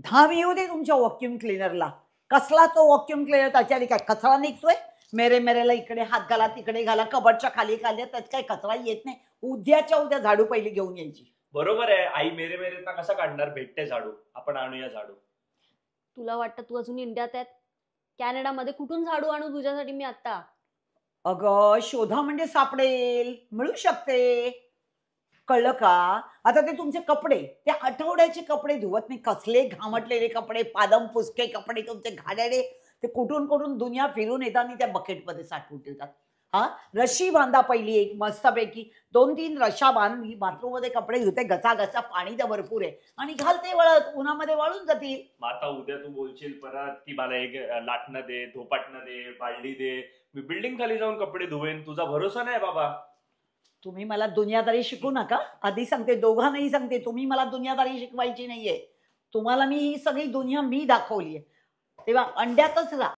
घाम येऊ दे तुमच्या व्हॅक्यूम क्लीनरला. कसला तो व्हॅक्यूम क्लीनर, त्याच्याने काय कचरा निघतोय? मेरे मेरेला इकडे हात घाला, तिकडे घाला, कबडच्या खाली घाला, त्यात काही कचरा येत नाही. उद्याच्या उद्या झाडू पहिली घेऊन यायची. बरोबर आहे आई. मेरे मेरेचा कसा काढणार? भेटते झाडू, आपण आणूया झाडू. तुला वाटतं तू अजून इंडियात आहेत? कॅनडामध्ये कुठून झाडू आणू तुझ्यासाठी मी आता? अगं शोधा म्हणजे सापडेल, मिळू शकते. कळलं का? आता ते तुमचे कपडे, ते आठवड्याचे कपडे धुवत नाही. कसले घामटलेले कपडे, पादम पुसके कपडे तुमचे घाणेरडे. ते कुठून कुठून दुनिया फिरून येतात आणि त्या बकेटमध्ये साठवून ठेवतात. हा, रशी बांधा पहिली एक मस्तपैकी. 2-3 रशा बांध. मी बाथरूममध्ये कपडे धुते, गचा पाणी तर भरपूर आहे आणि घालते वळत, उन्हामध्ये वाळून जातील. मग आता उद्या तू बोलशील परत की मला एक लाटणं दे, धोपाटणं दे, बालडी दे, मी बिल्डिंग खाली जाऊन कपडे धुवेन. तुझा भरोसा नाही बाबा. तुम्ही मला दुनियादारी शिकू नका. आधी सांगते, दोघांनाही सांगते, तुम्ही मला दुनियादारी शिकवायची नाहीये. तुम्हाला मी ही सगळी दुनिया मी दाखवली आहे. तेव्हा अंड्यातच राहा.